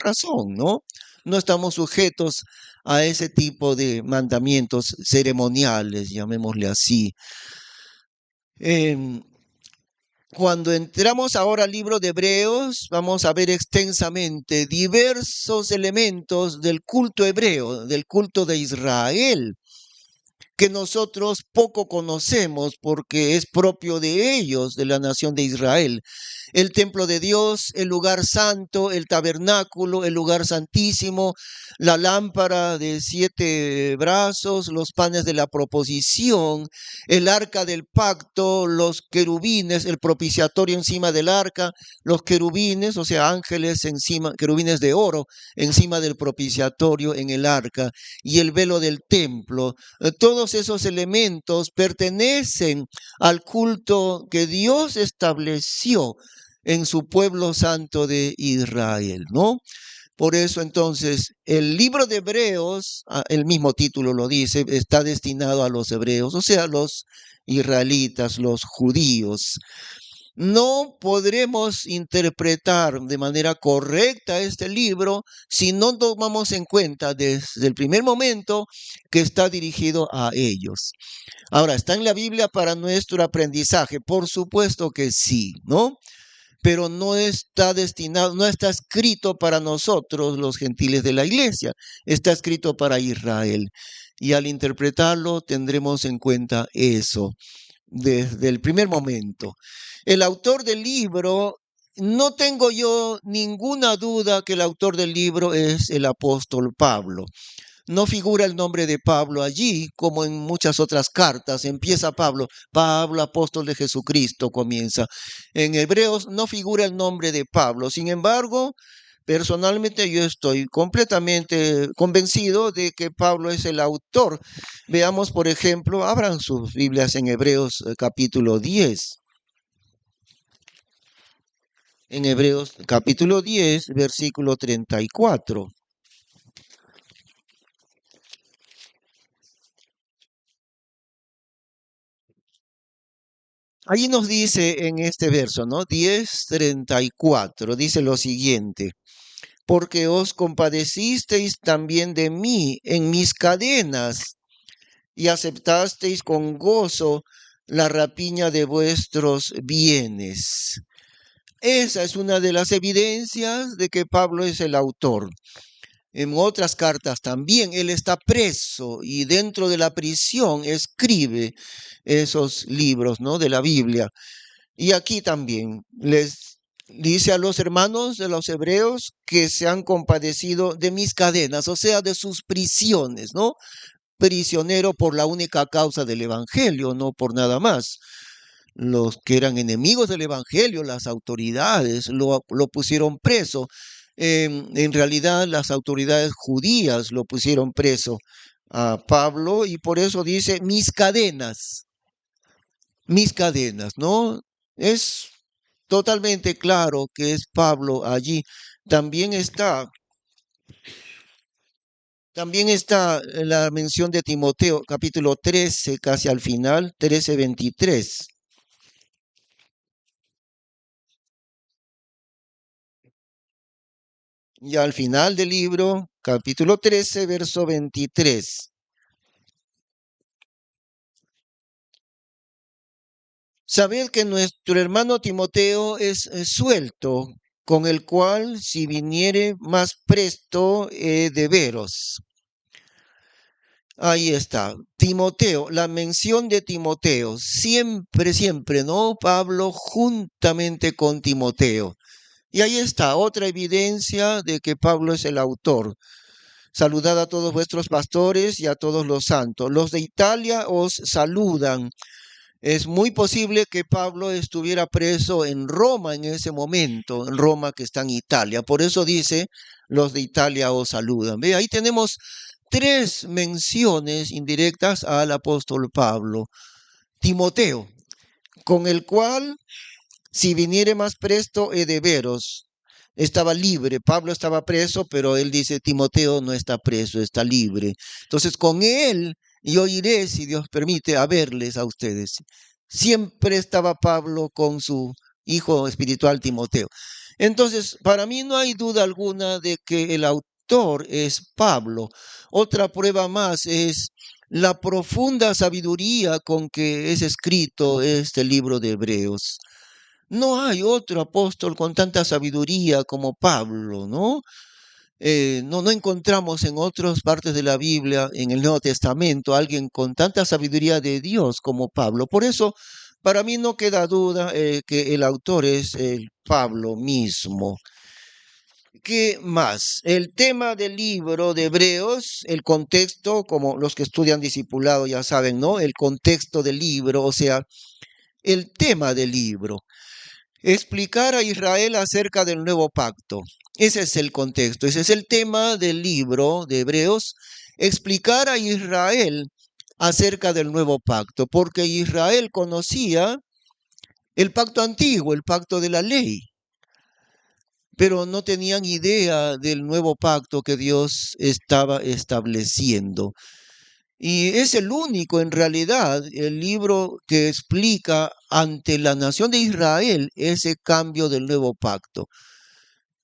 razón, ¿no? No estamos sujetos a ese tipo de mandamientos ceremoniales, llamémosle así. Em, Cuando entramos ahora al libro de Hebreos, vamos a ver extensamente diversos elementos del culto hebreo, del culto de Israel, que nosotros poco conocemos porque es propio de ellos, de la nación de Israel. El templo de Dios, el lugar santo, el tabernáculo, el lugar santísimo, la lámpara de 7 brazos, los panes de la proposición, el arca del pacto, los querubines, el propiciatorio encima del arca, los querubines, o sea, ángeles encima, querubines de oro encima del propiciatorio en el arca, y el velo del templo. Todos esos elementos pertenecen al culto que Dios estableció en su pueblo santo de Israel, ¿no? Por eso entonces el libro de Hebreos, el mismo título lo dice, está destinado a los hebreos, o sea, los israelitas, los judíos. No podremos interpretar de manera correcta este libro si no tomamos en cuenta desde el primer momento que está dirigido a ellos. Ahora, ¿está en la Biblia para nuestro aprendizaje? Por supuesto que sí, ¿no? Pero no está destinado, no está escrito para nosotros los gentiles de la iglesia, está escrito para Israel. Y al interpretarlo tendremos en cuenta eso desde el primer momento. El autor del libro, no tengo yo ninguna duda que el autor del libro es el apóstol Pablo. No figura el nombre de Pablo allí, como en muchas otras cartas. Empieza Pablo, Pablo, apóstol de Jesucristo, comienza. En Hebreos no figura el nombre de Pablo. Sin embargo, personalmente yo estoy completamente convencido de que Pablo es el autor. Veamos, por ejemplo, abran sus Biblias en Hebreos capítulo 10. En Hebreos capítulo 10, versículo 34. Ahí nos dice en este verso, ¿no? 10:34, dice lo siguiente: porque os compadecisteis también de mí en mis cadenas y aceptasteis con gozo la rapiña de vuestros bienes. Esa es una de las evidencias de que Pablo es el autor. En otras cartas también él está preso y dentro de la prisión escribe esos libros, ¿no? De la Biblia. Y aquí también les dice a los hermanos de los hebreos que se han compadecido de mis cadenas, o sea, de sus prisiones, ¿no? Prisionero por la única causa del evangelio, no por nada más. Los que eran enemigos del evangelio, las autoridades, lo pusieron preso. En realidad, las autoridades judías lo pusieron preso a Pablo y por eso dice mis cadenas, ¿no? Es totalmente claro que es Pablo allí. También está, también está la mención de Timoteo, capítulo 13, casi al final, 13:23. Y al final del libro, capítulo 13, verso 23. Sabed que nuestro hermano Timoteo es suelto, con el cual si viniere más presto de veros. Ahí está, Timoteo, la mención de Timoteo, siempre, siempre, ¿no? Pablo juntamente con Timoteo. Y ahí está, otra evidencia de que Pablo es el autor. Saludad a todos vuestros pastores y a todos los santos. Los de Italia os saludan. Es muy posible que Pablo estuviera preso en Roma en ese momento, en Roma que está en Italia. Por eso dice, los de Italia os saludan. Ve, ahí tenemos 3 menciones indirectas al apóstol Pablo. Timoteo, con el cual, si viniere más presto, he de veros. Estaba libre, Pablo estaba preso, pero él dice, Timoteo no está preso, está libre. Entonces, con él yo iré, si Dios permite, a verles a ustedes. Siempre estaba Pablo con su hijo espiritual Timoteo. Entonces, para mí no hay duda alguna de que el autor es Pablo. Otra prueba más es la profunda sabiduría con que es escrito este libro de Hebreos. No hay otro apóstol con tanta sabiduría como Pablo, ¿no? No encontramos en otras partes de la Biblia, en el Nuevo Testamento, alguien con tanta sabiduría de Dios como Pablo. Por eso, para mí no queda duda que el autor es el Pablo mismo. ¿Qué más? El tema del libro de Hebreos, el contexto, como los que estudian discipulado ya saben, ¿no? El contexto del libro, o sea, el tema del libro. Explicar a Israel acerca del nuevo pacto. Ese es el contexto, ese es el tema del libro de Hebreos. Explicar a Israel acerca del nuevo pacto, porque Israel conocía el pacto antiguo, el pacto de la ley, pero no tenían idea del nuevo pacto que Dios estaba estableciendo. Y es el único, en realidad, el libro que explica ante la nación de Israel ese cambio del nuevo pacto.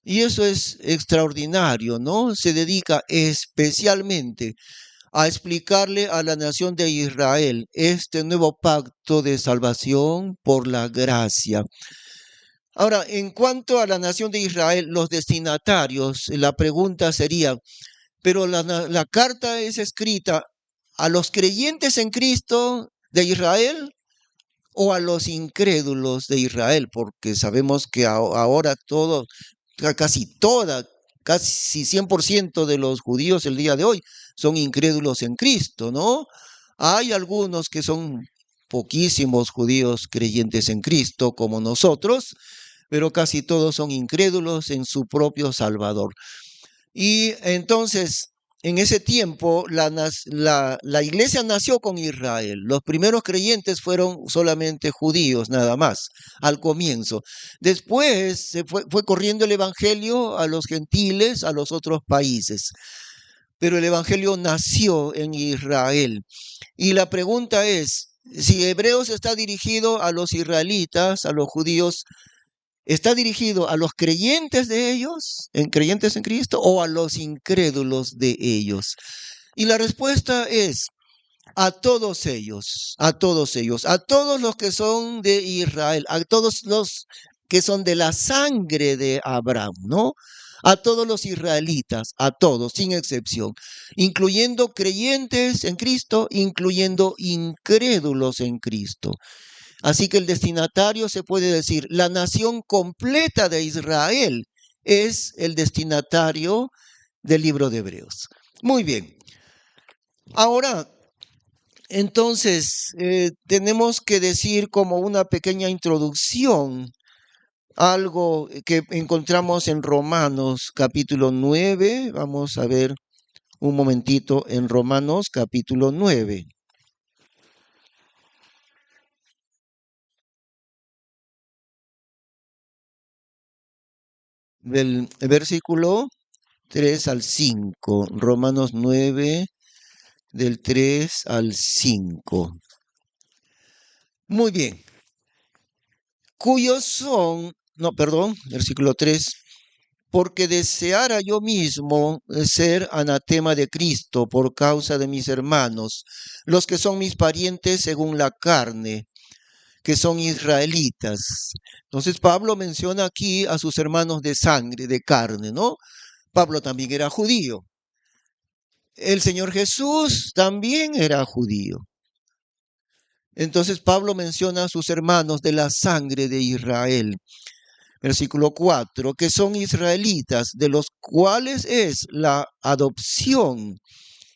Y eso es extraordinario, ¿no? Se dedica especialmente a explicarle a la nación de Israel este nuevo pacto de salvación por la gracia. Ahora, en cuanto a la nación de Israel, los destinatarios, la pregunta sería, pero la carta es escrita a los creyentes en Cristo de Israel o a los incrédulos de Israel, porque sabemos que ahora todo, casi 100% de los judíos el día de hoy son incrédulos en Cristo, ¿no? Hay algunos que son poquísimos judíos creyentes en Cristo como nosotros, pero casi todos son incrédulos en su propio Salvador. Y entonces, en ese tiempo, la iglesia nació con Israel. Los primeros creyentes fueron solamente judíos, nada más, al comienzo. Después fue corriendo el evangelio a los gentiles, a los otros países. Pero el evangelio nació en Israel. Y la pregunta es, si Hebreos está dirigido a los israelitas, a los judíos, ¿está dirigido a los creyentes de ellos, creyentes en Cristo, o a los incrédulos de ellos? Y la respuesta es a todos ellos, a todos ellos, a todos los que son de Israel, a todos los que son de la sangre de Abraham, ¿no? A todos los israelitas, a todos, sin excepción, incluyendo creyentes en Cristo, incluyendo incrédulos en Cristo. Así que el destinatario se puede decir, la nación completa de Israel es el destinatario del libro de Hebreos. Muy bien. Ahora, entonces, tenemos que decir como una pequeña introducción algo que encontramos en Romanos capítulo 9. Vamos a ver un momentito en Romanos capítulo 9. Del versículo 3 al 5, Romanos 9, del 3 al 5. Muy bien. Cuyos son, no, perdón, versículo 3, porque deseara yo mismo ser anatema de Cristo por causa de mis hermanos, los que son mis parientes según la carne, que son israelitas. Entonces Pablo menciona aquí a sus hermanos de sangre, de carne, ¿no? Pablo también era judío. El Señor Jesús también era judío. Entonces Pablo menciona a sus hermanos de la sangre de Israel. Versículo 4, que son israelitas, de los cuales es la adopción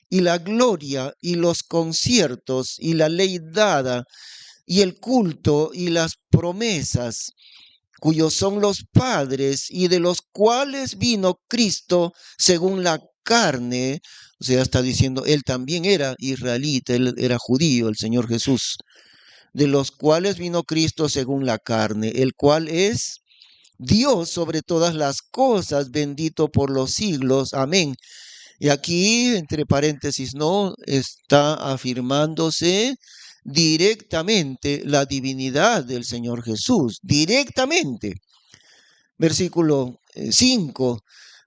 y la gloria y los conciertos y la ley dada y el culto y las promesas, cuyos son los padres y de los cuales vino Cristo según la carne. O sea, está diciendo, él también era israelita, él era judío, el Señor Jesús, de los cuales vino Cristo según la carne, el cual es Dios sobre todas las cosas, bendito por los siglos. Amén. Y aquí, entre paréntesis, no está afirmándose directamente la divinidad del Señor Jesús, directamente. Versículo 5,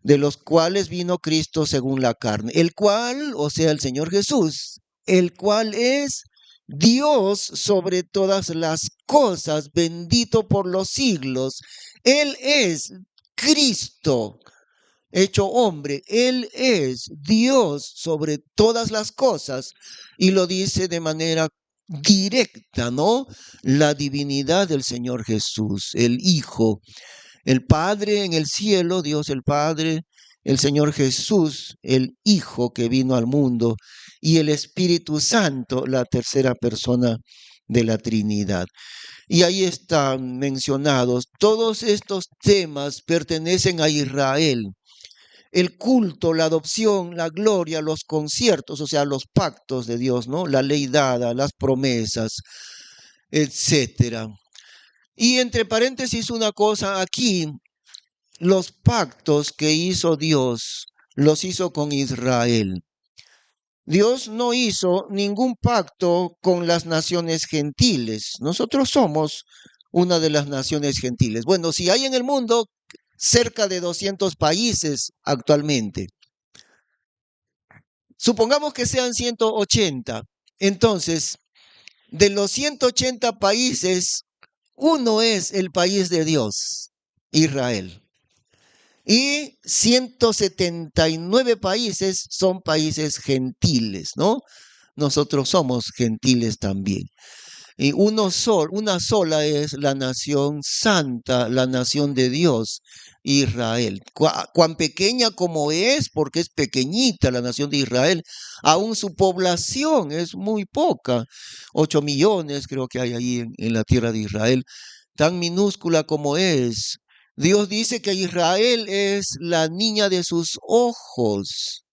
de los cuales vino Cristo según la carne, el cual, o sea, el Señor Jesús, el cual es Dios sobre todas las cosas, bendito por los siglos. Él es Cristo hecho hombre. Él es Dios sobre todas las cosas y lo dice de manera directa, ¿no? La divinidad del Señor Jesús, el Hijo, el Padre en el cielo, Dios el Padre, el Señor Jesús, el Hijo que vino al mundo, y el Espíritu Santo, la tercera persona de la Trinidad. Y ahí están mencionados. Todos estos temas pertenecen a Israel. El culto, la adopción, la gloria, los conciertos, o sea, los pactos de Dios, ¿no? La ley dada, las promesas, etcétera. Y entre paréntesis una cosa aquí, los pactos que hizo Dios, los hizo con Israel. Dios no hizo ningún pacto con las naciones gentiles. Nosotros somos una de las naciones gentiles. Bueno, si hay en el mundo cerca de 200 países actualmente, supongamos que sean 180. Entonces, de los 180 países, uno es el país de Dios, Israel. Y 179 países son países gentiles, ¿no? Nosotros somos gentiles también. Y una sola es la nación santa, la nación de Dios, Israel. Cuán pequeña como es, porque es pequeñita la nación de Israel, aún su población es muy poca. 8 millones creo que hay ahí en la tierra de Israel, tan minúscula como es. Dios dice que Israel es la niña de sus ojos.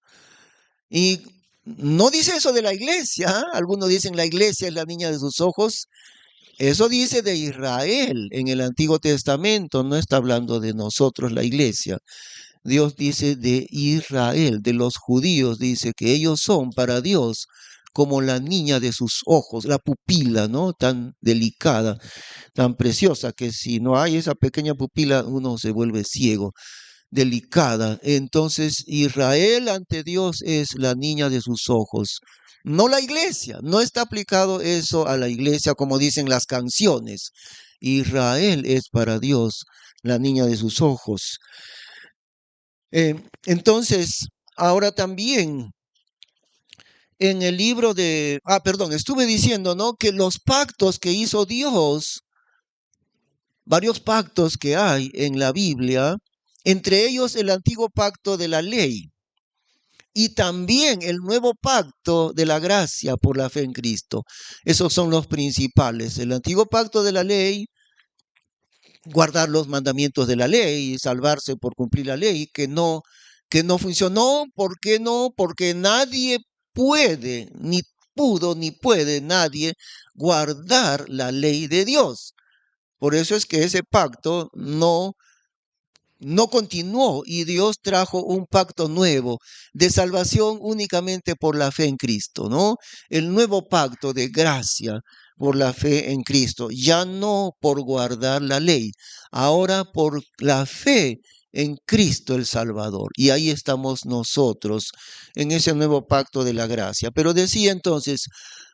Y no dice eso de la iglesia. Algunos dicen la iglesia es la niña de sus ojos. Eso dice de Israel en el Antiguo Testamento. No está hablando de nosotros, la iglesia. Dios dice de Israel, de los judíos. Dice que ellos son para Dios como la niña de sus ojos, la pupila, ¿no? Tan delicada, tan preciosa, que si no hay esa pequeña pupila, uno se vuelve ciego, delicada. Entonces, Israel ante Dios es la niña de sus ojos. No la iglesia, no está aplicado eso a la iglesia como dicen las canciones. Israel es para Dios la niña de sus ojos. Entonces, ahora también en el libro de, perdón, estuve diciendo, ¿no? Que los pactos que hizo Dios, varios pactos que hay en la Biblia, entre ellos el antiguo pacto de la ley y también el nuevo pacto de la gracia por la fe en Cristo. Esos son los principales. El antiguo pacto de la ley, guardar los mandamientos de la ley y salvarse por cumplir la ley, que no funcionó. ¿Por qué no? Porque nadie puede, ni pudo, ni puede nadie guardar la ley de Dios. Por eso es que ese pacto no continuó y Dios trajo un pacto nuevo de salvación únicamente por la fe en Cristo, ¿no? El nuevo pacto de gracia por la fe en Cristo, ya no por guardar la ley, ahora por la fe en Cristo el Salvador. Y ahí estamos nosotros en ese nuevo pacto de la gracia. Pero decía entonces,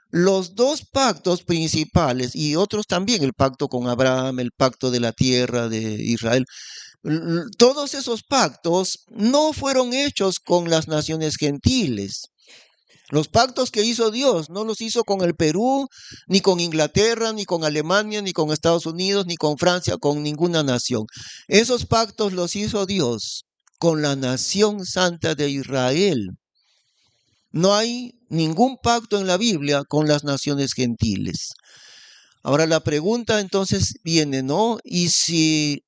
los dos pactos principales y otros también, el pacto con Abraham, el pacto de la tierra de Israel, todos esos pactos no fueron hechos con las naciones gentiles. Los pactos que hizo Dios no los hizo con el Perú, ni con Inglaterra, ni con Alemania, ni con Estados Unidos, ni con Francia, con ninguna nación. Esos pactos los hizo Dios con la nación santa de Israel. No hay ningún pacto en la Biblia con las naciones gentiles. Ahora la pregunta entonces viene, ¿no? Y si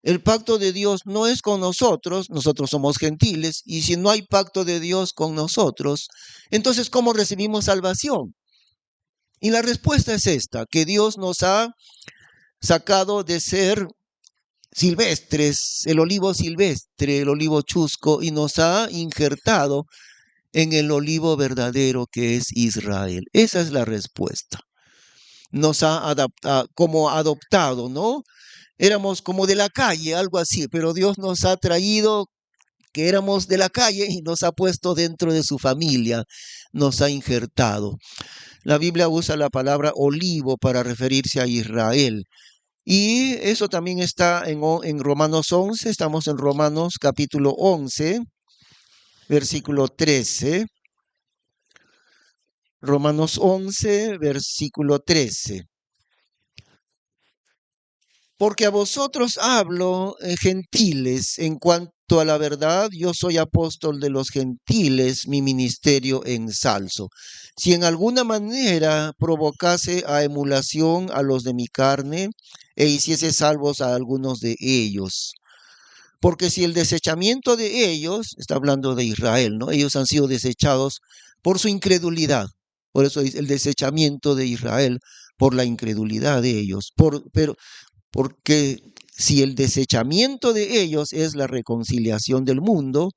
el pacto de Dios no es con nosotros, nosotros somos gentiles, y si no hay pacto de Dios con nosotros, entonces ¿cómo recibimos salvación? Y la respuesta es esta, que Dios nos ha sacado de ser silvestres, el olivo silvestre, el olivo chusco, y nos ha injertado en el olivo verdadero que es Israel. Esa es la respuesta. Nos ha como adoptado, ¿no? éramos como de la calle, algo así, pero Dios nos ha traído que éramos de la calle y nos ha puesto dentro de su familia, nos ha injertado. La Biblia usa la palabra olivo para referirse a Israel. Y eso también está en Romanos 11, estamos en Romanos capítulo 11, versículo 13. Romanos 11, versículo 13. Porque a vosotros hablo, gentiles, en cuanto a la verdad, yo soy apóstol de los gentiles, mi ministerio ensalzo. Si en alguna manera provocase a emulación a los de mi carne, e hiciese salvos a algunos de ellos. Porque si el desechamiento de ellos, está hablando de Israel, ¿no? Ellos han sido desechados por su incredulidad. Por eso es el desechamiento de Israel, por la incredulidad de ellos. Porque si el desechamiento de ellos es la reconciliación del mundo,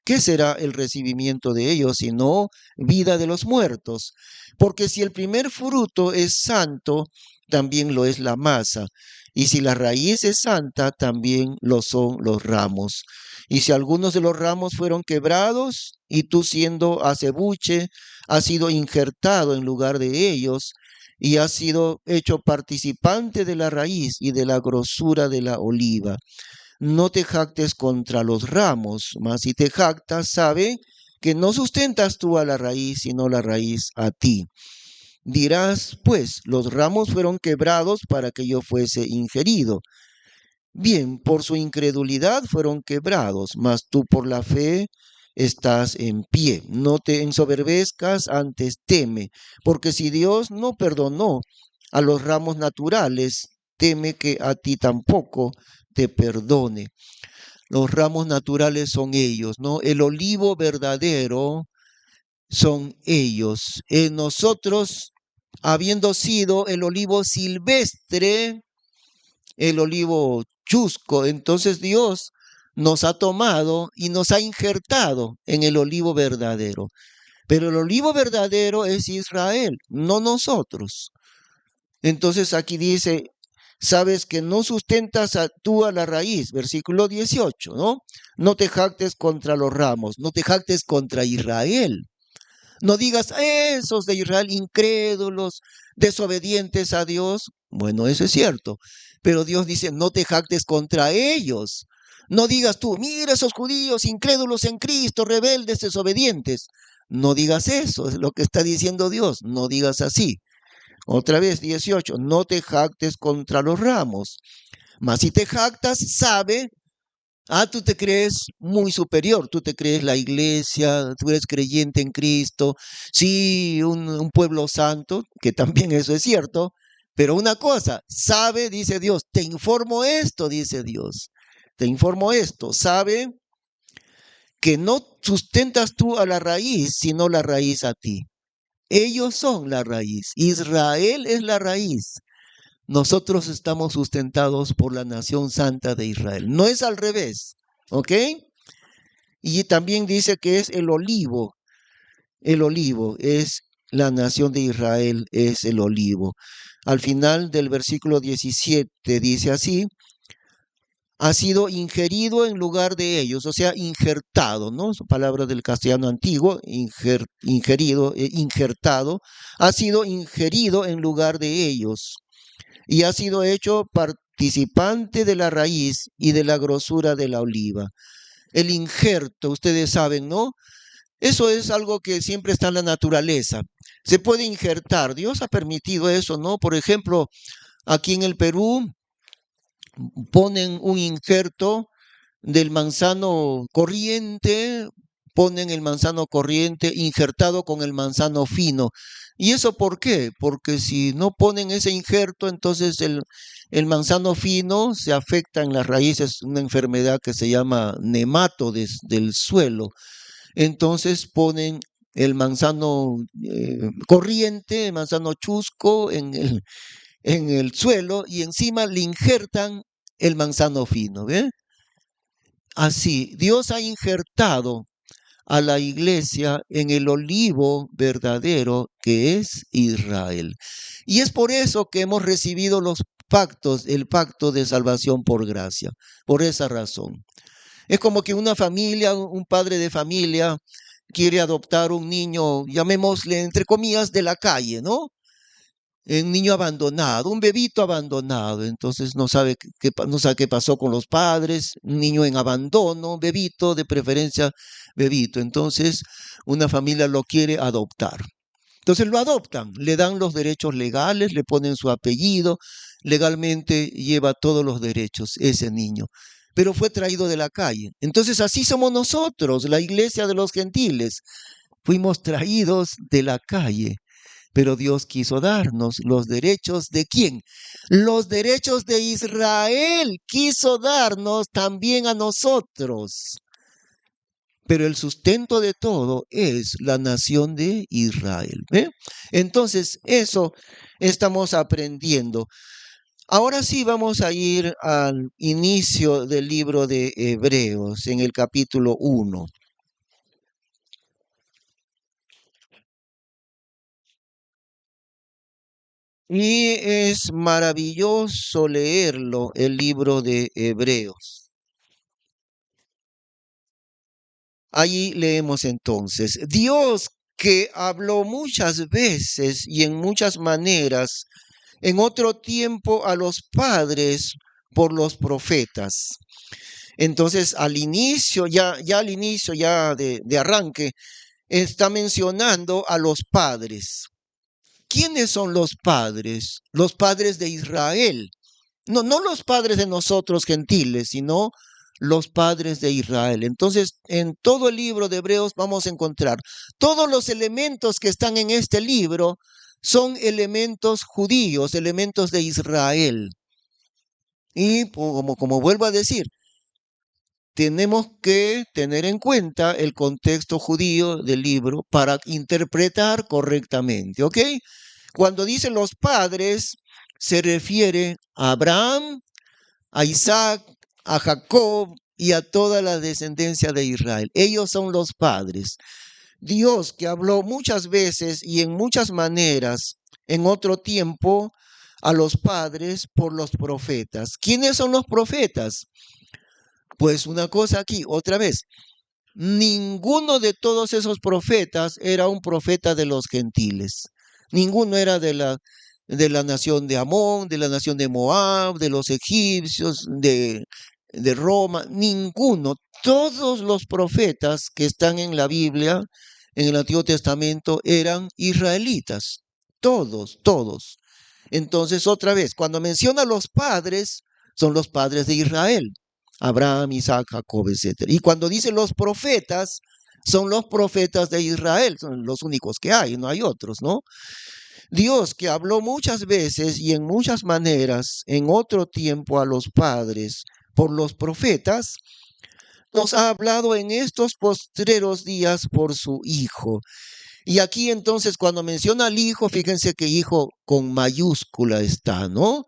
¿qué será el recibimiento de ellos sino vida de los muertos? Porque si el primer fruto es santo, también lo es la masa. Y si la raíz es santa, también lo son los ramos. Y si algunos de los ramos fueron quebrados, y tú siendo acebuche, has sido injertado en lugar de ellos, y has sido hecho participante de la raíz y de la grosura de la oliva. No te jactes contra los ramos, mas si te jactas, sabe que no sustentas tú a la raíz, sino la raíz a ti. Dirás, pues, los ramos fueron quebrados para que yo fuese ingerido. Bien, por su incredulidad fueron quebrados, mas tú por la fe estás en pie. No te ensoberbezcas, antes teme, porque si Dios no perdonó a los ramos naturales, teme que a ti tampoco te perdone. Los ramos naturales son ellos, ¿no? El olivo verdadero son ellos. Nosotros, habiendo sido el olivo silvestre, el olivo chusco, entonces Dios nos ha tomado y nos ha injertado en el olivo verdadero. Pero el olivo verdadero es Israel, no nosotros. Entonces aquí dice, sabes que no sustentas tú a la raíz, versículo 18, ¿no? No te jactes contra los ramos, no te jactes contra Israel. No digas, esos de Israel incrédulos, desobedientes a Dios. Bueno, eso es cierto. Pero Dios dice, no te jactes contra ellos. No digas tú, mira esos judíos incrédulos en Cristo, rebeldes, desobedientes. No digas eso, es lo que está diciendo Dios. No digas así. Otra vez, 18, no te jactes contra los ramos. Mas si te jactas, sabe. Tú te crees muy superior, tú te crees la iglesia, tú eres creyente en Cristo, sí, un pueblo santo, que también eso es cierto, pero una cosa, sabe, dice Dios, te informo esto, dice Dios, te informo esto, sabe que no sustentas tú a la raíz, sino la raíz a ti. Ellos son la raíz, Israel es la raíz. Nosotros estamos sustentados por la nación santa de Israel. No es al revés, ¿ok? Y también dice que es el olivo. El olivo es la nación de Israel, es el olivo. Al final del versículo 17 dice así, ha sido ingerido en lugar de ellos, o sea, injertado, ¿no? Son palabras del castellano antiguo, ingerido, injertado, ha sido ingerido en lugar de ellos y ha sido hecho participante de la raíz y de la grosura de la oliva. El injerto, ustedes saben, ¿no? Eso es algo que siempre está en la naturaleza. Se puede injertar. Dios ha permitido eso, ¿no? Por ejemplo, aquí en el Perú ponen un injerto del manzano corriente, ponen el manzano corriente injertado con el manzano fino. ¿Y eso por qué? Porque si no ponen ese injerto, entonces el manzano fino se afecta en las raíces, una enfermedad que se llama nematodes del suelo. Entonces ponen el manzano corriente, el manzano chusco en el suelo y encima le injertan el manzano fino, ¿ve? Así, Dios ha injertado a la iglesia en el olivo verdadero que es Israel. Y es por eso que hemos recibido los pactos, el pacto de salvación por gracia. Por esa razón. Es como que una familia, un padre de familia quiere adoptar un niño, llamémosle entre comillas, de la calle, ¿no? Un niño abandonado, un bebito abandonado. Entonces no sabe qué pasó con los padres, un niño en abandono, bebito, de preferencia bebito. Entonces una familia lo quiere adoptar. Entonces lo adoptan, le dan los derechos legales, le ponen su apellido, legalmente lleva todos los derechos ese niño, pero fue traído de la calle. Entonces así somos nosotros, la iglesia de los gentiles. Fuimos traídos de la calle, pero Dios quiso darnos los derechos de ¿quién? Los derechos de Israel quiso darnos también a nosotros. Pero el sustento de todo es la nación de Israel. ¿Eh? Entonces, eso estamos aprendiendo. Ahora sí vamos a ir al inicio del libro de Hebreos, en el capítulo 1. Y es maravilloso leerlo, el libro de Hebreos. Allí leemos entonces, Dios que habló muchas veces y en muchas maneras en otro tiempo a los padres por los profetas. Entonces, al inicio, ya de arranque, está mencionando a los padres. ¿Quiénes son los padres? Los padres de Israel. No, no los padres de nosotros gentiles, sino los padres de Israel. Entonces, en todo el libro de Hebreos vamos a encontrar todos los elementos que están en este libro son elementos judíos, elementos de Israel. Y como vuelvo a decir, tenemos que tener en cuenta el contexto judío del libro para interpretar correctamente, ¿ok? Cuando dice los padres, se refiere a Abraham, a Isaac, a Jacob y a toda la descendencia de Israel. Ellos son los padres. Dios que habló muchas veces y en muchas maneras en otro tiempo a los padres por los profetas. ¿Quiénes son los profetas? Pues una cosa aquí, otra vez, ninguno de todos esos profetas era un profeta de los gentiles. Ninguno era de la nación de Amón, de la nación de Moab, de los egipcios, de Roma. Ninguno. Todos los profetas que están en la Biblia, en el Antiguo Testamento, eran israelitas. Todos, todos. Entonces, otra vez, cuando menciona los padres, son los padres de Israel. Abraham, Isaac, Jacob, etc. Y cuando dice los profetas, son los profetas de Israel, son los únicos que hay, no hay otros, ¿no? Dios que habló muchas veces y en muchas maneras en otro tiempo a los padres por los profetas, nos ha hablado en estos postreros días por su Hijo. Y aquí entonces cuando menciona al Hijo, fíjense que Hijo con mayúscula está, ¿no?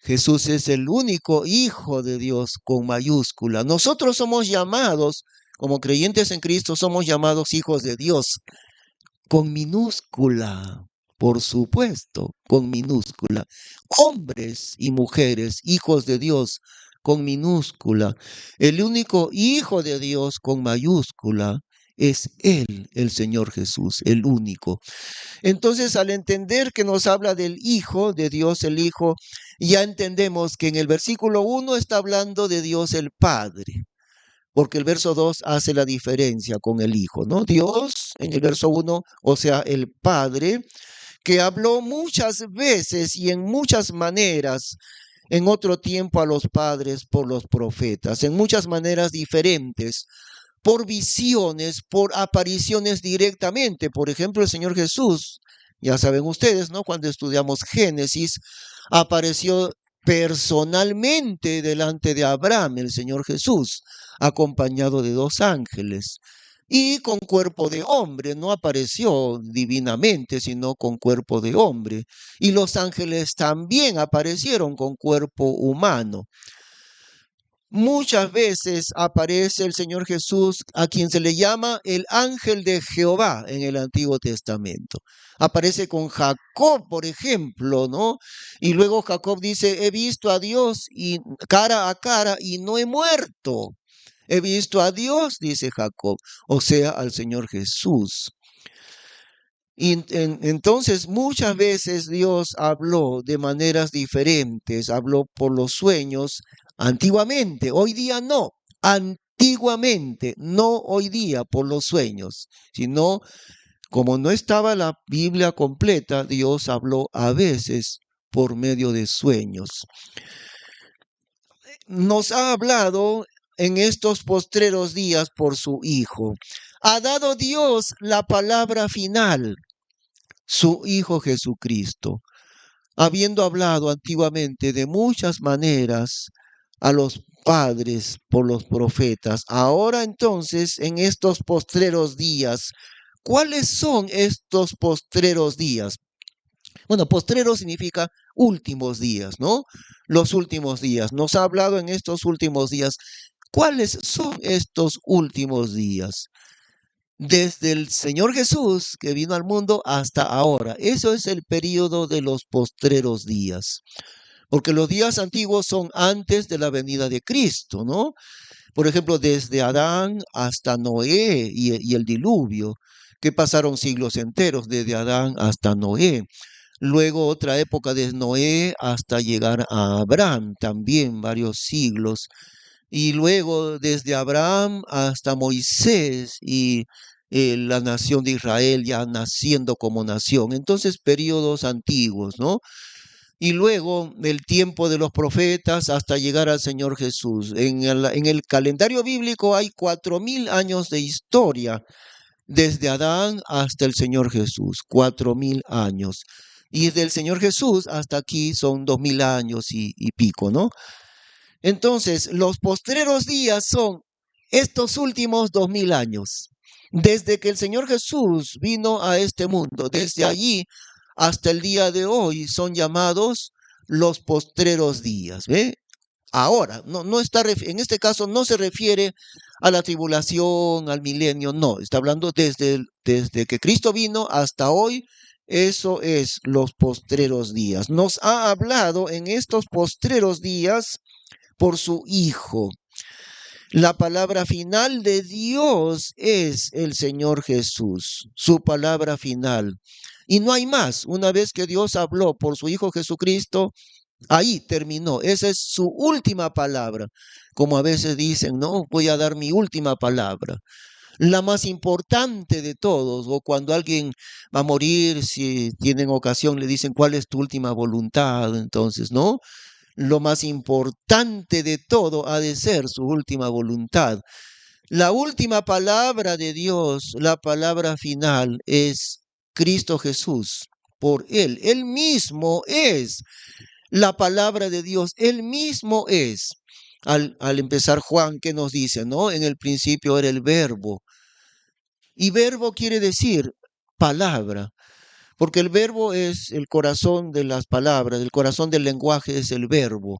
Jesús es el único Hijo de Dios con mayúscula. Nosotros somos llamados, como creyentes en Cristo, somos llamados hijos de Dios con minúscula, por supuesto, con minúscula. Hombres y mujeres, hijos de Dios con minúscula. El único Hijo de Dios con mayúscula es Él, el Señor Jesús, el único. Entonces, al entender que nos habla del Hijo, de Dios el Hijo, ya entendemos que en el versículo 1 está hablando de Dios el Padre, porque el verso 2 hace la diferencia con el Hijo, ¿no? Dios, en el verso 1, o sea, el Padre, que habló muchas veces y en muchas maneras en otro tiempo a los padres por los profetas, en muchas maneras diferentes, por visiones, por apariciones directamente. Por ejemplo, el Señor Jesús, ya saben ustedes, ¿no? Cuando estudiamos Génesis, apareció personalmente delante de Abraham, el Señor Jesús, acompañado de 2 ángeles. Y con cuerpo de hombre, no apareció divinamente, sino con cuerpo de hombre. Y los ángeles también aparecieron con cuerpo humano. Muchas veces aparece el Señor Jesús a quien se le llama el ángel de Jehová en el Antiguo Testamento. Aparece con Jacob, por ejemplo, ¿no? Y luego Jacob dice, he visto a Dios y cara a cara y no he muerto. He visto a Dios, dice Jacob, o sea, al Señor Jesús. Y entonces muchas veces Dios habló de maneras diferentes, habló por los sueños antiguamente, hoy día no, antiguamente, no hoy día por los sueños, sino como no estaba la Biblia completa, Dios habló a veces por medio de sueños. Nos ha hablado en estos postreros días por su Hijo. Ha dado Dios la palabra final, su Hijo Jesucristo, habiendo hablado antiguamente de muchas maneras a los padres por los profetas. Ahora entonces, en estos postreros días, ¿cuáles son estos postreros días? Bueno, postrero significa últimos días, ¿no? Los últimos días. Nos ha hablado en estos últimos días. ¿Cuáles son estos últimos días? Desde el Señor Jesús que vino al mundo hasta ahora. Eso es el período de los postreros días. Porque los días antiguos son antes de la venida de Cristo, ¿no? Por ejemplo, desde Adán hasta Noé y el diluvio, que pasaron siglos enteros, desde Adán hasta Noé. Luego otra época desde Noé hasta llegar a Abraham, también varios siglos. Y luego desde Abraham hasta Moisés y la nación de Israel ya naciendo como nación. Entonces, periodos antiguos, ¿no? Y luego el tiempo de los profetas hasta llegar al Señor Jesús. En el calendario bíblico hay 4000 años de historia, desde Adán hasta el Señor Jesús, 4000 años. Y desde el Señor Jesús hasta aquí son 2000 años y pico, ¿no? Entonces, los postreros días son estos últimos 2000 años. Desde que el Señor Jesús vino a este mundo, desde allí hasta el día de hoy, son llamados los postreros días. ¿Ve? Ahora, no está, en este caso no se refiere a la tribulación, al milenio, no, está hablando desde que Cristo vino hasta hoy. Eso es los postreros días. Nos ha hablado en estos postreros días por su Hijo. La palabra final de Dios es el Señor Jesús, su palabra final. Y no hay más. Una vez que Dios habló por su Hijo Jesucristo, ahí terminó. Esa es su última palabra. Como a veces dicen, no, voy a dar mi última palabra. La más importante de todos, o cuando alguien va a morir, si tienen ocasión, le dicen, ¿cuál es tu última voluntad? Entonces, ¿no? Lo más importante de todo ha de ser su última voluntad. La última palabra de Dios, la palabra final, es Cristo Jesús. Por Él, Él mismo es la palabra de Dios, Él mismo es. Al empezar Juan, ¿qué nos dice? ¿No? En el principio era el verbo. Y verbo quiere decir palabra. Porque el verbo es el corazón de las palabras, el corazón del lenguaje es el verbo.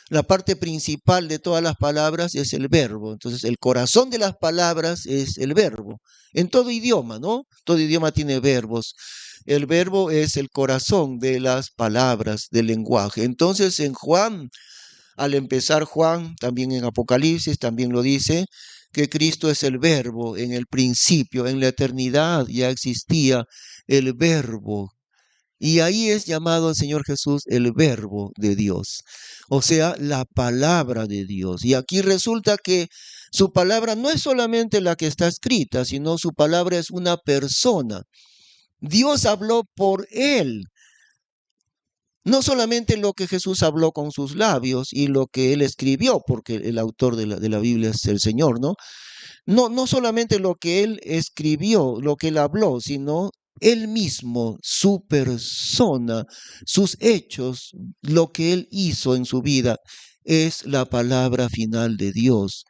La parte principal de todas las palabras es el verbo. Entonces, el corazón de las palabras es el verbo. En todo idioma, ¿no? Todo idioma tiene verbos. El verbo es el corazón de las palabras, del lenguaje. Entonces, en Juan, al empezar Juan, también en Apocalipsis, también lo dice, que Cristo es el verbo en el principio, en la eternidad ya existía el verbo. Y ahí es llamado el Señor Jesús el verbo de Dios, o sea, la palabra de Dios. Y aquí resulta que su palabra no es solamente la que está escrita, sino su palabra es una persona. Dios habló por él. No solamente lo que Jesús habló con sus labios y lo que él escribió, porque el autor de la Biblia es el Señor, ¿no? No solamente lo que él escribió, lo que él habló, sino él mismo, su persona, sus hechos, lo que él hizo en su vida, es la palabra final de Dios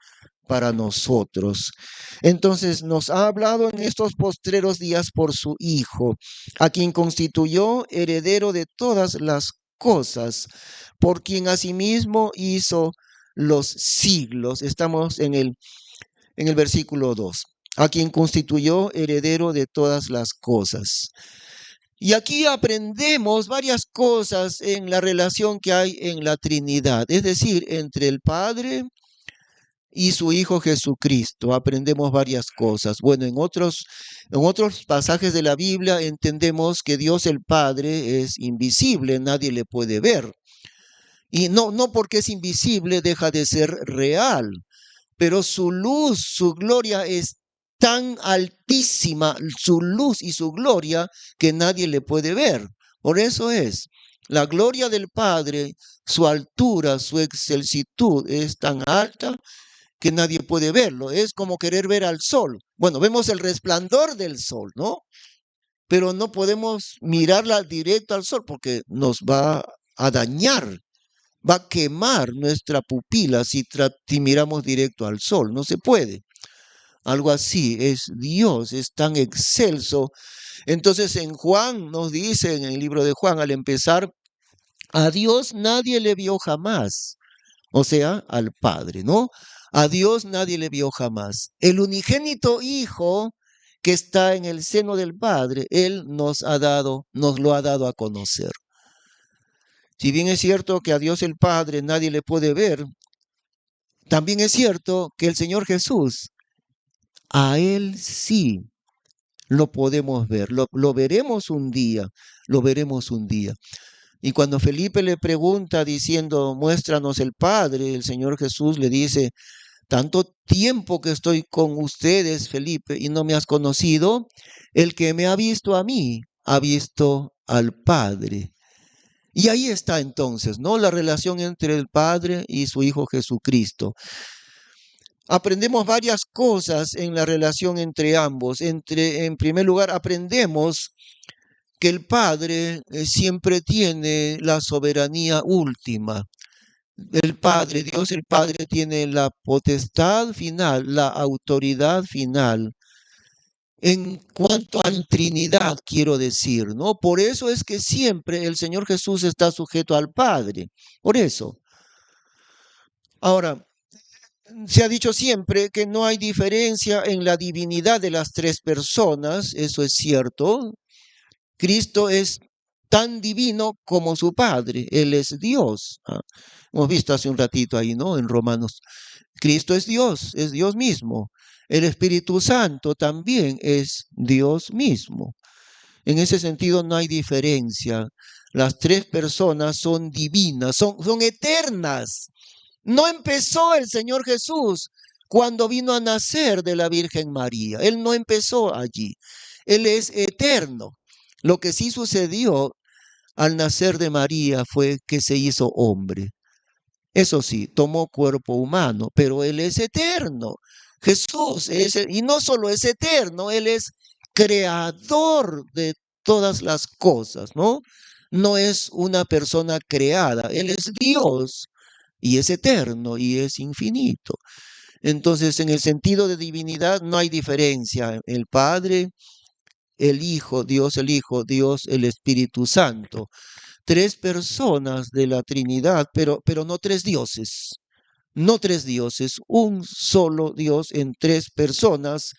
para nosotros. Entonces nos ha hablado en estos postreros días por su Hijo, a quien constituyó heredero de todas las cosas, por quien asimismo hizo los siglos. Estamos en el versículo 2. A quien constituyó heredero de todas las cosas. Y aquí aprendemos varias cosas en la relación que hay en la Trinidad, es decir, entre el Padre y su Hijo Jesucristo. Aprendemos varias cosas. Bueno, en otros pasajes de la Biblia entendemos que Dios el Padre es invisible, nadie le puede ver. Y no porque es invisible deja de ser real, pero su luz, su gloria es tan altísima, su luz y su gloria, que nadie le puede ver. Por eso es, la gloria del Padre, su altura, su excelsitud es tan alta que nadie puede verlo. Es como querer ver al sol. Bueno, vemos el resplandor del sol, ¿no? Pero no podemos mirarla directo al sol porque nos va a dañar, va a quemar nuestra pupila si miramos directo al sol. No se puede. Algo así es Dios, es tan excelso. Entonces en Juan nos dice, en el libro de Juan, al empezar, a Dios nadie le vio jamás. O sea, al Padre, ¿no? A Dios nadie le vio jamás. El unigénito Hijo que está en el seno del Padre, Él nos lo ha dado a conocer. Si bien es cierto que a Dios el Padre nadie le puede ver, también es cierto que el Señor Jesús, a Él sí lo podemos ver, lo veremos un día, lo veremos un día. Y cuando Felipe le pregunta diciendo, muéstranos el Padre, el Señor Jesús le dice, tanto tiempo que estoy con ustedes, Felipe, y no me has conocido, el que me ha visto a mí, ha visto al Padre. Y ahí está entonces, ¿no? La relación entre el Padre y su Hijo Jesucristo. Aprendemos varias cosas en la relación entre ambos. En primer lugar, aprendemos que el Padre siempre tiene la soberanía última. El Padre, Dios el Padre tiene la potestad final, la autoridad final. En cuanto a la Trinidad, quiero decir, ¿no? Por eso es que siempre el Señor Jesús está sujeto al Padre. Por eso. Ahora, se ha dicho siempre que no hay diferencia en la divinidad de las tres personas, eso es cierto. Cristo es tan divino como su Padre, Él es Dios. Hemos visto hace un ratito ahí, ¿no? En Romanos. Cristo es Dios mismo. El Espíritu Santo también es Dios mismo. En ese sentido no hay diferencia. Las tres personas son divinas, son eternas. No empezó el Señor Jesús cuando vino a nacer de la Virgen María. Él no empezó allí. Él es eterno. Lo que sí sucedió al nacer de María fue que se hizo hombre. Eso sí, tomó cuerpo humano, pero Él es eterno. Jesús y no solo es eterno, Él es creador de todas las cosas, ¿no? No es una persona creada, Él es Dios y es eterno y es infinito. Entonces, en el sentido de divinidad no hay diferencia. El Padre, el Hijo, Dios el Espíritu Santo. Tres personas de la Trinidad, pero no tres dioses. No tres dioses, un solo Dios en tres personas,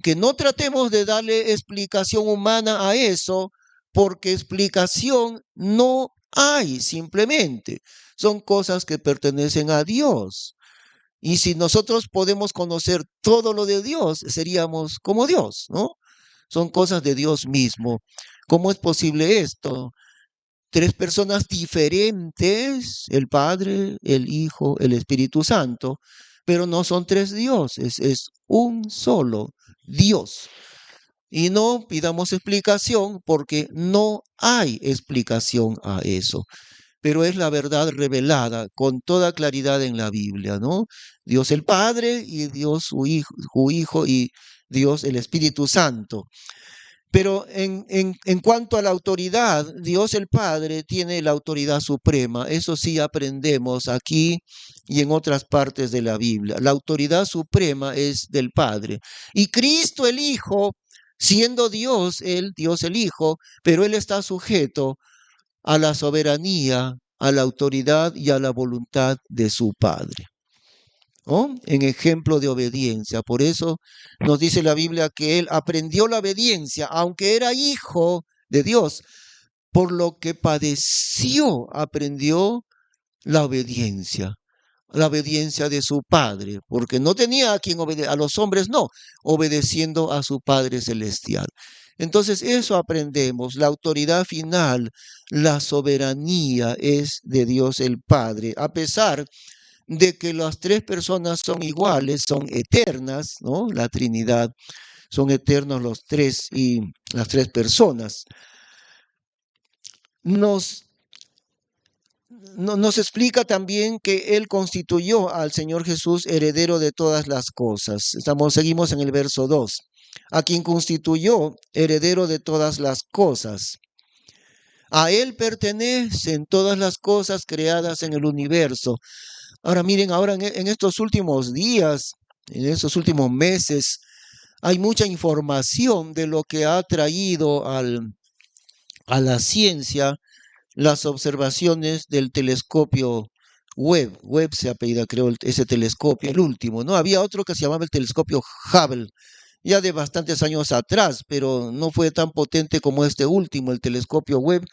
que no tratemos de darle explicación humana a eso, porque explicación no hay, simplemente. Son cosas que pertenecen a Dios. Y si nosotros podemos conocer todo lo de Dios, seríamos como Dios, ¿no? Son cosas de Dios mismo. ¿Cómo es posible esto? Tres personas diferentes, el Padre, el Hijo, el Espíritu Santo, pero no son tres dioses, es un solo Dios. Y no pidamos explicación porque no hay explicación a eso. Pero es la verdad revelada con toda claridad en la Biblia, ¿no? Dios el Padre y Dios su Hijo y Dios el Espíritu Santo. Pero en cuanto a la autoridad, Dios el Padre tiene la autoridad suprema. Eso sí aprendemos aquí y en otras partes de la Biblia. La autoridad suprema es del Padre. Y Cristo el Hijo, siendo Dios el Hijo, pero Él está sujeto a la soberanía, a la autoridad y a la voluntad de su Padre. ¿no? En ejemplo de obediencia. Por eso nos dice la Biblia que él aprendió la obediencia, aunque era hijo de Dios, por lo que padeció, aprendió la obediencia de su Padre, porque no tenía a quien obedecer, a los hombres no, obedeciendo a su Padre Celestial. Entonces eso aprendemos, la autoridad final, la soberanía es de Dios el Padre, a pesar de que las tres personas son iguales, son eternas, ¿no? La Trinidad, son eternos los tres y las tres personas. Nos nos explica también que Él constituyó al Señor Jesús heredero de todas las cosas. Seguimos en el verso 2. A quien constituyó heredero de todas las cosas. A Él pertenecen todas las cosas creadas en el universo. Ahora miren, ahora en estos últimos días, en estos últimos meses, hay mucha información de lo que ha traído a la ciencia las observaciones del telescopio Webb. Webb se apellida, creo, ese telescopio, el último, ¿no? Había otro que se llamaba el telescopio Hubble, ya de bastantes años atrás, pero no fue tan potente como este último, el telescopio Webb.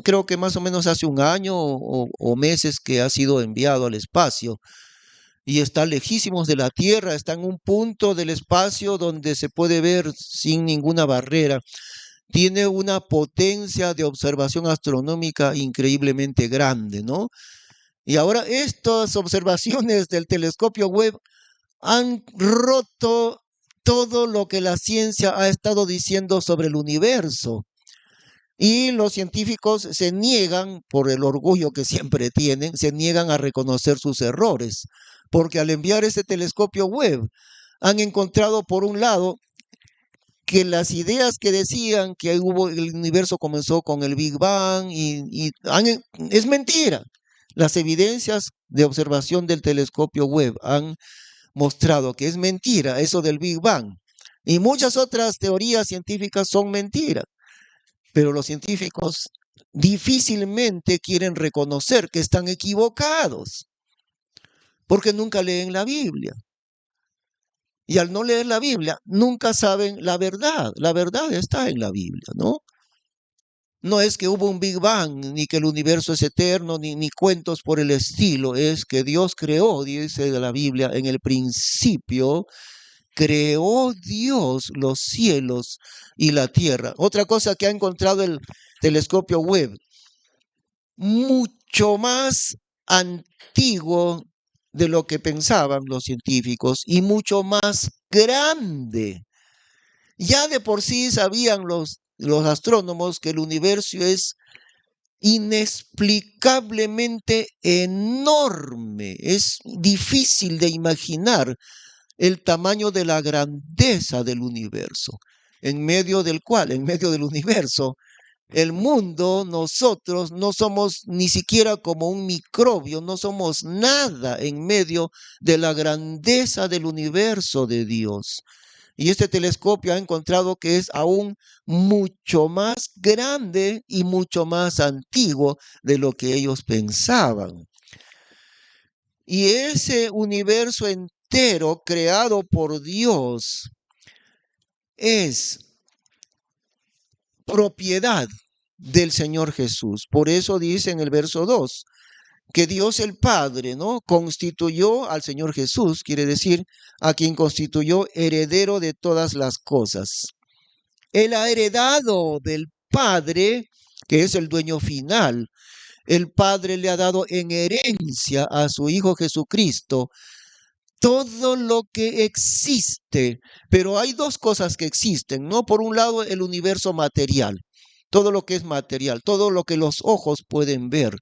Creo que más o menos hace un año o meses que ha sido enviado al espacio y está lejísimos de la Tierra, está en un punto del espacio donde se puede ver sin ninguna barrera. Tiene una potencia de observación astronómica increíblemente grande, ¿no? Y ahora estas observaciones del telescopio Webb han roto todo lo que la ciencia ha estado diciendo sobre el universo. Y los científicos se niegan, por el orgullo que siempre tienen, se niegan a reconocer sus errores, porque al enviar ese telescopio Webb han encontrado, por un lado, que las ideas que decían que el universo comenzó con el Big Bang es mentira. Las evidencias de observación del telescopio Webb han mostrado que es mentira eso del Big Bang. Y muchas otras teorías científicas son mentiras. Pero los científicos difícilmente quieren reconocer que están equivocados, porque nunca leen la Biblia. Y al no leer la Biblia, nunca saben la verdad. La verdad está en la Biblia, ¿no? No es que hubo un Big Bang, ni que el universo es eterno, ni cuentos por el estilo. Es que Dios creó, dice la Biblia, en el principio creó Dios los cielos y la tierra. Otra cosa que ha encontrado el telescopio Webb, mucho más antiguo de lo que pensaban los científicos y mucho más grande. Ya de por sí sabían los astrónomos que el universo es inexplicablemente enorme. Es difícil de imaginar el tamaño de la grandeza del universo, en medio del universo, el mundo, nosotros no somos ni siquiera como un microbio, no somos nada en medio de la grandeza del universo de Dios. Y este telescopio ha encontrado que es aún mucho más grande y mucho más antiguo de lo que ellos pensaban. Y ese universo entero creado por Dios es propiedad del Señor Jesús. Por eso dice en el verso 2 que Dios el Padre, ¿no? Constituyó al Señor Jesús, quiere decir a quien constituyó heredero de todas las cosas. Él ha heredado del Padre, que es el dueño final. El Padre le ha dado en herencia a su Hijo Jesucristo todo lo que existe. Pero hay dos cosas que existen, ¿no? Por un lado, el universo material, todo lo que es material, todo lo que los ojos pueden ver.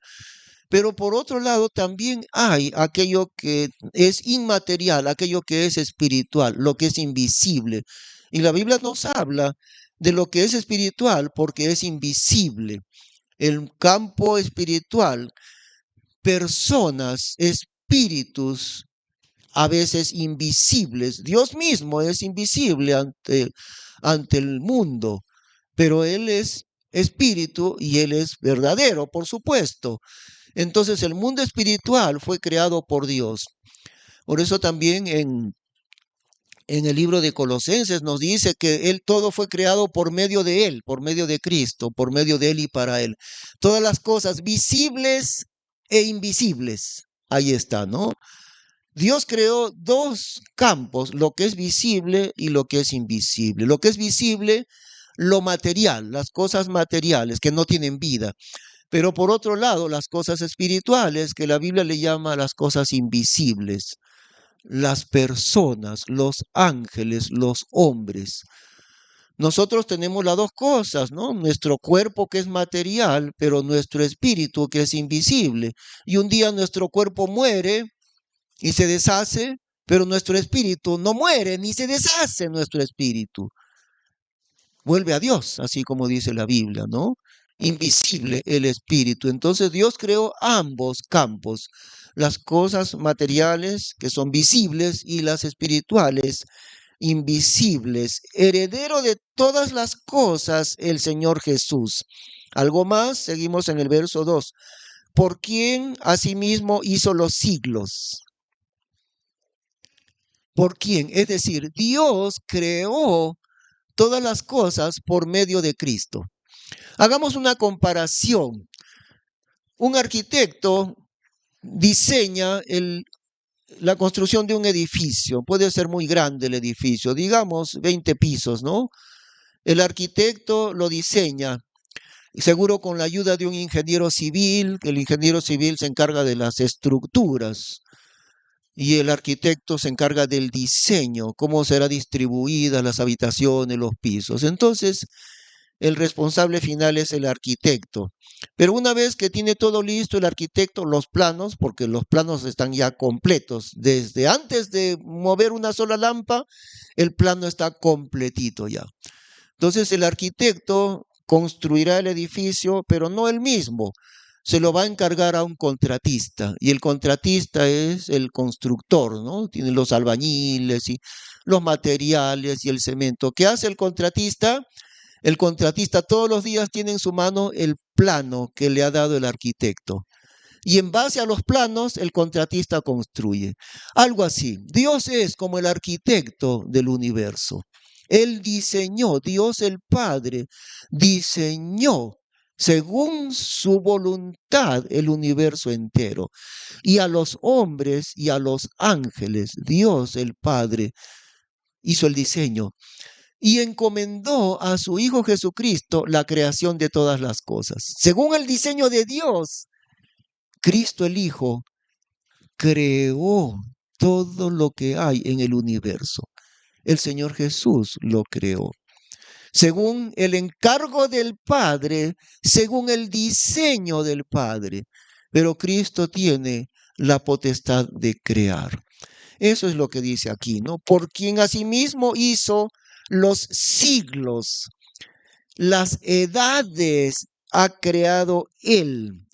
Pero por otro lado, también hay aquello que es inmaterial, aquello que es espiritual, lo que es invisible. Y la Biblia nos habla de lo que es espiritual porque es invisible. El campo espiritual, personas, espíritus, a veces invisibles. Dios mismo es invisible ante el mundo, pero Él es espíritu y Él es verdadero, por supuesto. Entonces el mundo espiritual fue creado por Dios. Por eso también en el libro de Colosenses nos dice que Él todo fue creado por medio de Él, por medio de Cristo, por medio de Él y para Él. Todas las cosas visibles e invisibles. Ahí está, ¿no? Dios creó dos campos, lo que es visible y lo que es invisible. Lo que es visible, lo material, las cosas materiales que no tienen vida. Pero por otro lado, las cosas espirituales, que la Biblia le llama las cosas invisibles, las personas, los ángeles, los hombres. Nosotros tenemos las dos cosas, ¿no? Nuestro cuerpo que es material, pero nuestro espíritu que es invisible. Y un día nuestro cuerpo muere y se deshace, pero nuestro espíritu no muere ni se deshace nuestro espíritu. Vuelve a Dios, así como dice la Biblia, ¿no? Invisible el espíritu. Entonces Dios creó ambos campos, las cosas materiales que son visibles y las espirituales invisibles. Heredero de todas las cosas, el Señor Jesús. Algo más, seguimos en el verso 2. Por quien asimismo hizo los siglos. ¿Por quién? Es decir, Dios creó todas las cosas por medio de Cristo. Hagamos una comparación. Un arquitecto diseña la construcción de un edificio. Puede ser muy grande el edificio, digamos 20 pisos, ¿no? El arquitecto lo diseña, seguro con la ayuda de un ingeniero civil, que el ingeniero civil se encarga de las estructuras y el arquitecto se encarga del diseño, cómo será distribuidas las habitaciones, los pisos. Entonces, el responsable final es el arquitecto. Pero una vez que tiene todo listo el arquitecto, los planos, porque los planos están ya completos, desde antes de mover una sola lámpara, el plano está completito ya. Entonces el arquitecto construirá el edificio, pero no él mismo. Se lo va a encargar a un contratista y el contratista es el constructor, ¿no? Tiene los albañiles y los materiales y el cemento. ¿Qué hace el contratista? El contratista todos los días tiene en su mano el plano que le ha dado el arquitecto. Y en base a los planos, el contratista construye. Algo así. Dios es como el arquitecto del universo. Él diseñó, Dios el Padre diseñó según su voluntad el universo entero. Y a los hombres y a los ángeles, Dios el Padre hizo el diseño y encomendó a su Hijo Jesucristo la creación de todas las cosas. Según el diseño de Dios, Cristo el Hijo creó todo lo que hay en el universo. El Señor Jesús lo creó. Según el encargo del Padre, según el diseño del Padre. Pero Cristo tiene la potestad de crear. Eso es lo que dice aquí, ¿no? Por quien asimismo hizo los siglos, las edades ha creado Él.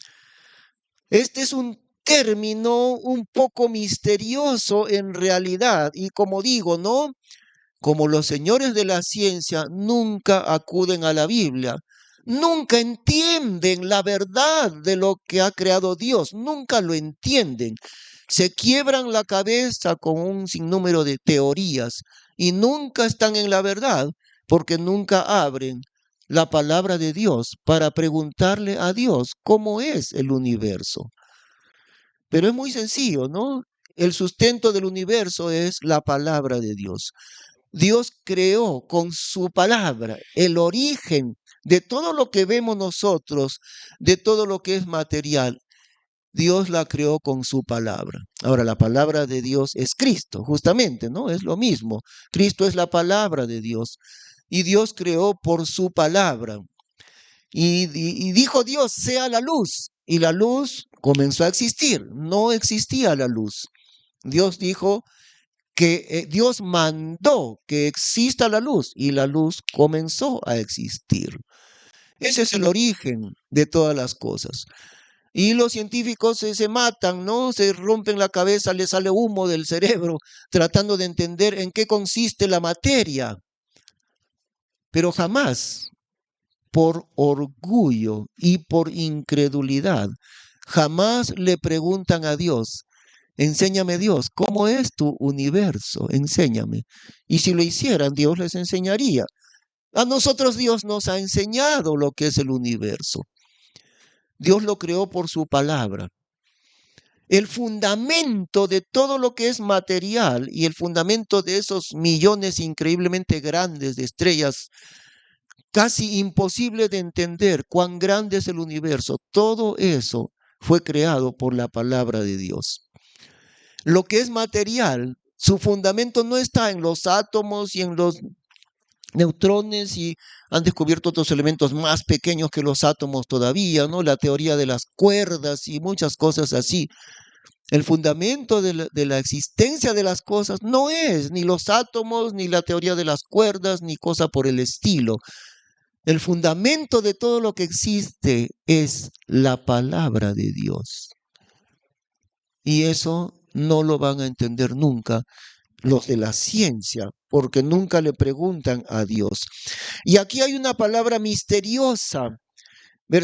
Este es un término un poco misterioso en realidad y como digo, ¿no? Como los señores de la ciencia nunca acuden a la Biblia, nunca entienden la verdad de lo que ha creado Dios, nunca lo entienden. Se quiebran la cabeza con un sinnúmero de teorías y nunca están en la verdad porque nunca abren la palabra de Dios para preguntarle a Dios cómo es el universo. Pero es muy sencillo, ¿no? El sustento del universo es la palabra de Dios. Dios creó con su palabra el origen de todo lo que vemos nosotros, de todo lo que es material. Dios la creó con su palabra. Ahora, la palabra de Dios es Cristo, justamente, ¿no? Es lo mismo. Cristo es la palabra de Dios. Y Dios creó por su palabra. Y dijo Dios, sea la luz. Y la luz comenzó a existir. No existía la luz. Dios dijo que Dios mandó que exista la luz y la luz comenzó a existir. Ese es el origen de todas las cosas. Y los científicos se matan, ¿no? Se rompen la cabeza, les sale humo del cerebro tratando de entender en qué consiste la materia. Pero jamás, por orgullo y por incredulidad, jamás le preguntan a Dios, Enséñame, Dios, ¿cómo es tu universo? Enséñame. Y si lo hicieran, Dios les enseñaría. A nosotros Dios nos ha enseñado lo que es el universo. Dios lo creó por su palabra. El fundamento de todo lo que es material y el fundamento de esos millones increíblemente grandes de estrellas, casi imposible de entender cuán grande es el universo, todo eso fue creado por la palabra de Dios. Lo que es material, su fundamento no está en los átomos y en los neutrones, y han descubierto otros elementos más pequeños que los átomos todavía, ¿no? La teoría de las cuerdas y muchas cosas así. El fundamento de la existencia de las cosas no es ni los átomos, ni la teoría de las cuerdas, ni cosa por el estilo. El fundamento de todo lo que existe es la palabra de Dios. Y eso no lo van a entender nunca los de la ciencia, porque nunca le preguntan a Dios. Y aquí hay una palabra misteriosa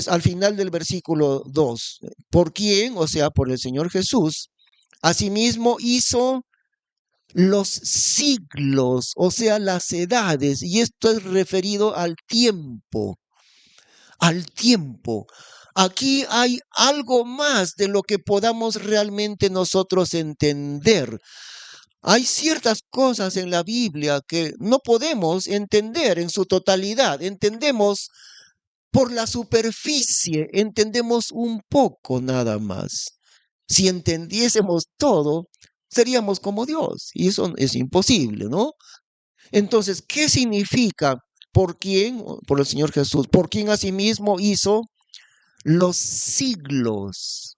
al final del versículo 2. ¿Por quién? O sea, por el Señor Jesús. Asimismo hizo los siglos, o sea, las edades, y esto es referido al tiempo, al tiempo. Aquí hay algo más de lo que podamos realmente nosotros entender. Hay ciertas cosas en la Biblia que no podemos entender en su totalidad. Entendemos por la superficie, entendemos un poco nada más. Si entendiésemos todo, seríamos como Dios, y eso es imposible, ¿no? Entonces, ¿qué significa por quién? Por el Señor Jesús, por quien asimismo hizo los siglos.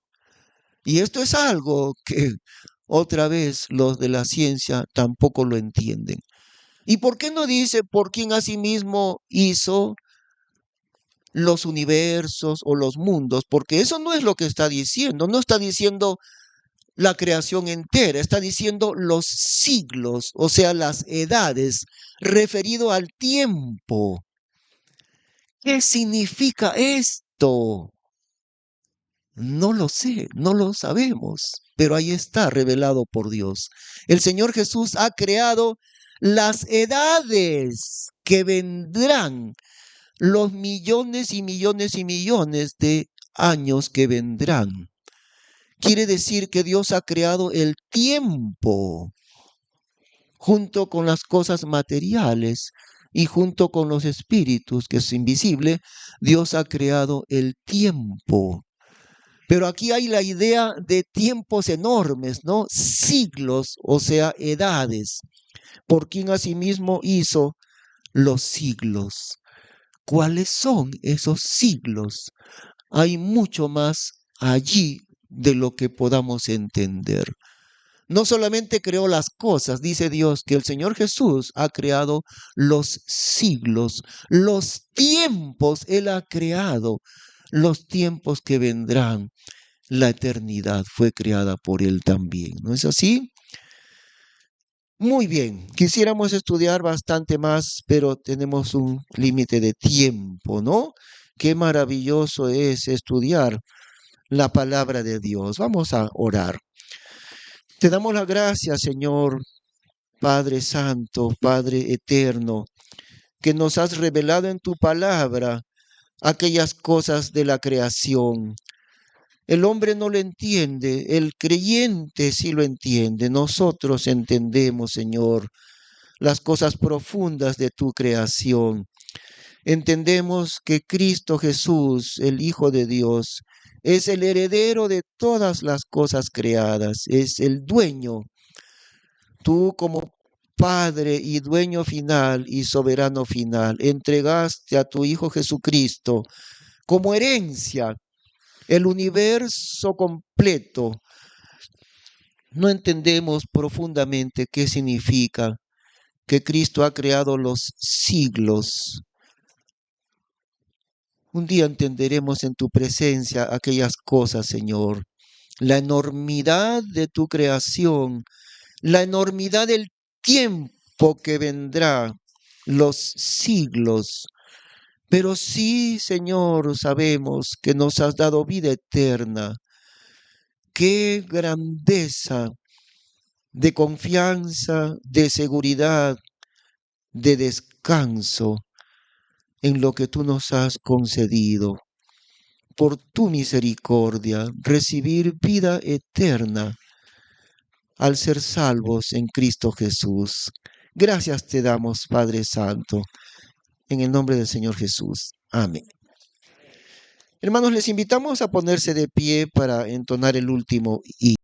Y esto es algo que otra vez los de la ciencia tampoco lo entienden. ¿Y por qué no dice por quién asimismo hizo los universos o los mundos? Porque eso no es lo que está diciendo. No está diciendo la creación entera, está diciendo los siglos, o sea, las edades, referido al tiempo. ¿Qué significa esto? No lo sé, no lo sabemos, pero ahí está revelado por Dios. El Señor Jesús ha creado las edades que vendrán, los millones y millones y millones de años que vendrán. Quiere decir que Dios ha creado el tiempo junto con las cosas materiales y junto con los espíritus, que es invisible. Dios ha creado el tiempo. Pero aquí hay la idea de tiempos enormes, ¿no? Siglos, o sea, edades, por quien asimismo hizo los siglos. ¿Cuáles son esos siglos? Hay mucho más allí de lo que podamos entender. No solamente creó las cosas, dice Dios, que el Señor Jesús ha creado los siglos, los tiempos, Él ha creado los tiempos que vendrán. La eternidad fue creada por Él también, ¿no es así? Muy bien, quisiéramos estudiar bastante más, pero tenemos un límite de tiempo, ¿no? Qué maravilloso es estudiar la palabra de Dios. Vamos a orar. Te damos las gracias, Señor, Padre Santo, Padre Eterno, que nos has revelado en tu palabra aquellas cosas de la creación. El hombre no lo entiende, el creyente sí lo entiende. Nosotros entendemos, Señor, las cosas profundas de tu creación. Entendemos que Cristo Jesús, el Hijo de Dios, es el heredero de todas las cosas creadas, es el dueño. Tú como Padre y dueño final y soberano final, entregaste a tu Hijo Jesucristo como herencia el universo completo. No entendemos profundamente qué significa que Cristo ha creado los siglos. Un día entenderemos en tu presencia aquellas cosas, Señor. La enormidad de tu creación, la enormidad del tiempo que vendrá, los siglos. Pero sí, Señor, sabemos que nos has dado vida eterna. qué grandeza de confianza, de seguridad, de descanso en lo que tú nos has concedido. Por tu misericordia, recibir vida eterna al ser salvos en Cristo Jesús. Gracias te damos, Padre Santo, en el nombre del Señor Jesús. Amén. Hermanos, les invitamos a ponerse de pie para entonar el último himno.